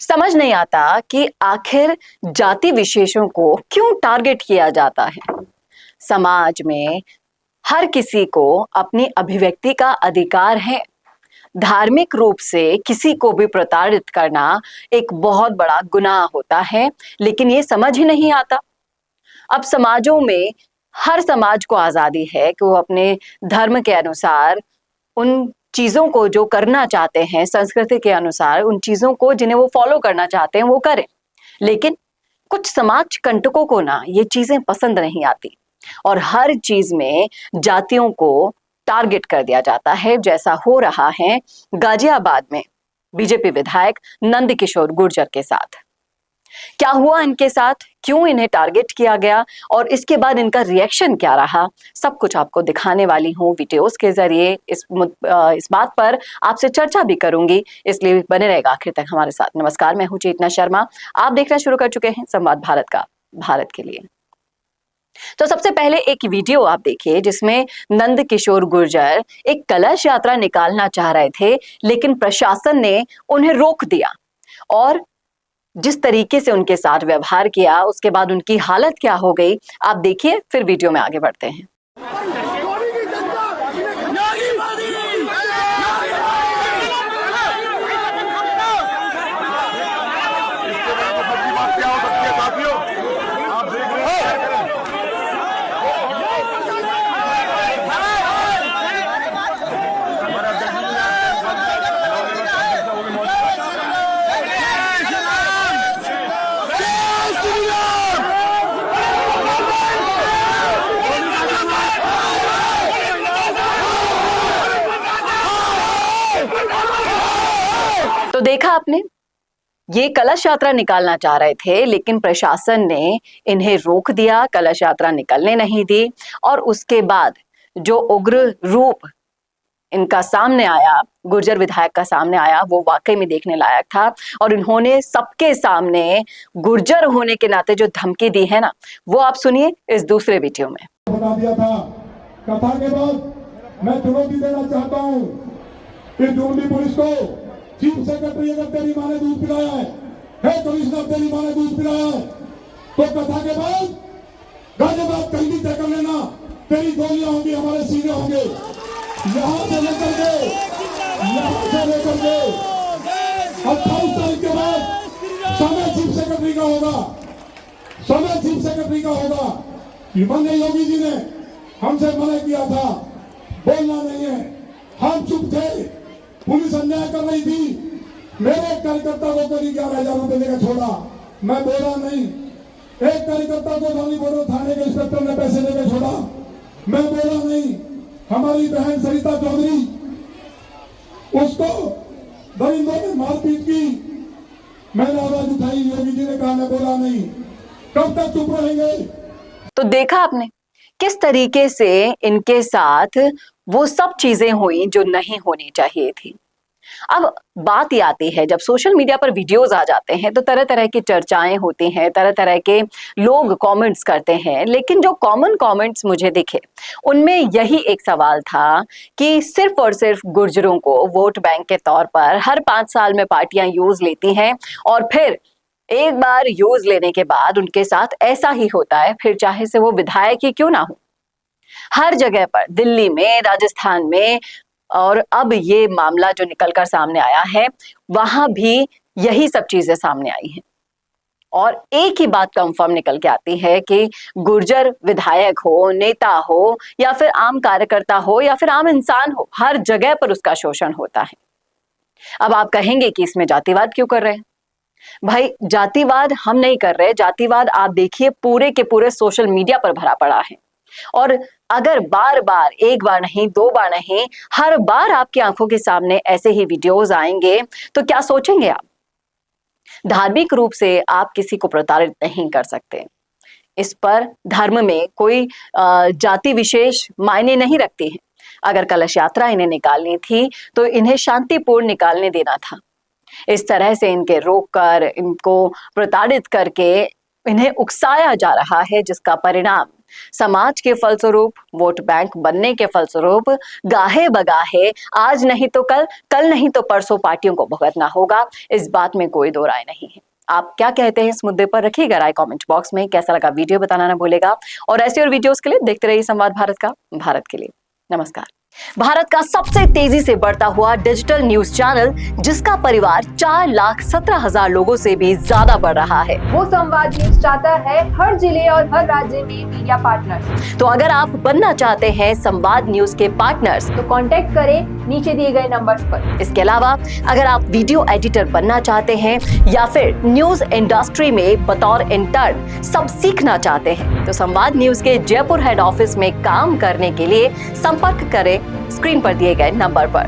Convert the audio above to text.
समझ नहीं आता कि आखिर जाति विशेषों को क्यों टारगेट किया जाता है। समाज में हर किसी को अपनी अभिव्यक्ति का अधिकार है। धार्मिक रूप से किसी को भी प्रताड़ित करना एक बहुत बड़ा गुनाह होता है, लेकिन ये समझ ही नहीं आता। अब समाजों में हर समाज को आजादी है कि वो अपने धर्म के अनुसार उन चीजों को जो करना चाहते हैं, संस्कृति के अनुसार उन चीजों को जिन्हें वो फॉलो करना चाहते हैं वो करें। लेकिन कुछ समाज कंटकों को ना ये चीजें पसंद नहीं आती और हर चीज में जातियों को टारगेट कर दिया जाता है, जैसा हो रहा है गाजियाबाद में बीजेपी विधायक नंदकिशोर गुर्जर के साथ। क्या हुआ इनके साथ, क्यों इन्हें टारगेट किया गया और इसके बाद इनका रिएक्शन क्या रहा, सब कुछ आपको दिखाने वाली हूँ वीडियोस के जरिए। इस बात पर आपसे चर्चा भी करूंगी, इसलिए बने रहेगा आखिर तक हमारे साथ। नमस्कार, मैं हूँ चेतना शर्मा। आप देखना शुरू कर चुके हैं संवाद भारत का, भारत के लिए। तो सबसे पहले एक वीडियो आप देखिए जिसमें नंदकिशोर गुर्जर एक कलश यात्रा निकालना चाह रहे थे, लेकिन प्रशासन ने उन्हें रोक दिया और जिस तरीके से उनके साथ व्यवहार किया उसके बाद उनकी हालत क्या हो गई आप देखिए, फिर वीडियो में आगे बढ़ते हैं। तो देखा आपने, ये कलश यात्रा निकालना चाह रहे थे लेकिन प्रशासन ने इन्हें रोक दिया, कलश यात्रा निकलने नहीं दी। और उसके बाद जो उग्र रूप इनका सामने आया, गुर्जर विधायक का सामने आया, वो वाकई में देखने लायक था। और इन्होंने सबके सामने गुर्जर होने के नाते जो धमकी दी है ना, वो आप सुनिए इस दूसरे वीडियो में। बता दिया था कथा के बाद मैं चुनौती देना चाहता हूँ कि दिल्ली पुलिस को, चीफ सेक्रेटरी अगर तेरी माँ ने दूध पिलाया है कमिश्नर तेरी माँ ने दूध पिलाया है, तो कथा के बाद गाजियाबाद कहीं भी तय कर लेना, तेरी गोलियां होंगी, हमारे सीने होंगे, यहाँ से लेकर के 28 तारीख के बाद समय चीफ सेक्रेटरी का होगा, समय चीफ सेक्रेटरी का होगा। माननीय योगी जी ने हमसे मना किया था, बोलना नहीं है, हम चुप थे, पुलिस अन्याय कर रही थी, मेरे कार्यकर्ता को करीब 11,000 रुपए देकर छोड़ा, मैं बोला नहीं। एक कार्यकर्ता को धौनी बॉर्डर थाने के इंस्पेक्टर ने पैसे देकर छोड़ा, मैं बोला नहीं। हमारी बहन सरिता चौधरी, उसको दरिंदों ने मारपीट की, मैंने आवाज उठाई, योगी जी ने कहा मैं बोला नहीं। कब तक चुप रहेंगे? तो देखा आपने किस तरीके से इनके साथ वो सब चीजें हुई जो नहीं होनी चाहिए थी। अब बात ये आती है, जब सोशल मीडिया पर वीडियोस आ जाते हैं तो तरह तरह की चर्चाएं होती हैं, तरह तरह के लोग कमेंट्स करते हैं, लेकिन जो कॉमन कमेंट्स मुझे दिखे उनमें यही एक सवाल था कि सिर्फ और सिर्फ गुर्जरों को वोट बैंक के तौर पर हर 5 साल में पार्टियां यूज लेती हैं और फिर एक बार यूज लेने के बाद उनके साथ ऐसा ही होता है, फिर चाहे से वो विधायक ही क्यों ना हो। हर जगह पर, दिल्ली में, राजस्थान में, और अब ये मामला जो निकलकर सामने आया है वहां भी यही सब चीजें सामने आई हैं। और एक ही बात कंफर्म निकल के आती है कि गुर्जर विधायक हो, नेता हो, या फिर आम कार्यकर्ता हो, या फिर आम इंसान हो, हर जगह पर उसका शोषण होता है। अब आप कहेंगे कि इसमें जातिवाद क्यों कर रहे हैं? भाई, जातिवाद हम नहीं कर रहे। जातिवाद आप देखिए पूरे के पूरे सोशल मीडिया पर भरा पड़ा है। और अगर बार बार, एक बार नहीं, 2 बार नहीं, हर बार आपकी आंखों के सामने ऐसे ही वीडियोस आएंगे तो क्या सोचेंगे आप? धार्मिक रूप से आप किसी को प्रताड़ित नहीं कर सकते। इस पर धर्म में कोई जाति विशेष मायने नहीं रखती है। अगर कलश यात्रा इन्हें निकालनी थी तो इन्हें शांतिपूर्ण निकालने देना था। इस तरह से इनके रोककर, इनको प्रताड़ित करके इन्हें उकसाया जा रहा है, जिसका परिणाम समाज के फलस्वरूप, वोट बैंक बनने के फलस्वरूप गाहे बगाहे आज नहीं तो कल, कल नहीं तो परसों पार्टियों को भुगतना होगा। इस बात में कोई दो राय नहीं है। आप क्या कहते हैं इस मुद्दे पर? रखिएगा राय कमेंट बॉक्स में। कैसा लगा वीडियो बताना ना भूलेगा। और ऐसे और वीडियोस के लिए देखते रहिए संवाद भारत का, भारत के लिए। नमस्कार। भारत का सबसे तेजी से बढ़ता हुआ डिजिटल न्यूज चैनल, जिसका परिवार 4,17,000 लोगों से भी ज्यादा बढ़ रहा है, वो संवाद न्यूज चाहता है हर जिले और हर राज्य में मीडिया पार्टनर्स। तो अगर आप बनना चाहते हैं संवाद न्यूज के पार्टनर्स, तो कांटेक्ट करें नीचे दिए गए नंबर्स पर। इसके अलावा अगर आप वीडियो एडिटर बनना चाहते हैं या फिर न्यूज इंडस्ट्री में बतौर इंटर्न सब सीखना चाहते हैं, तो संवाद न्यूज के जयपुर हेड ऑफिस में काम करने के लिए संपर्क करें स्क्रीन पर दिए गए नंबर पर।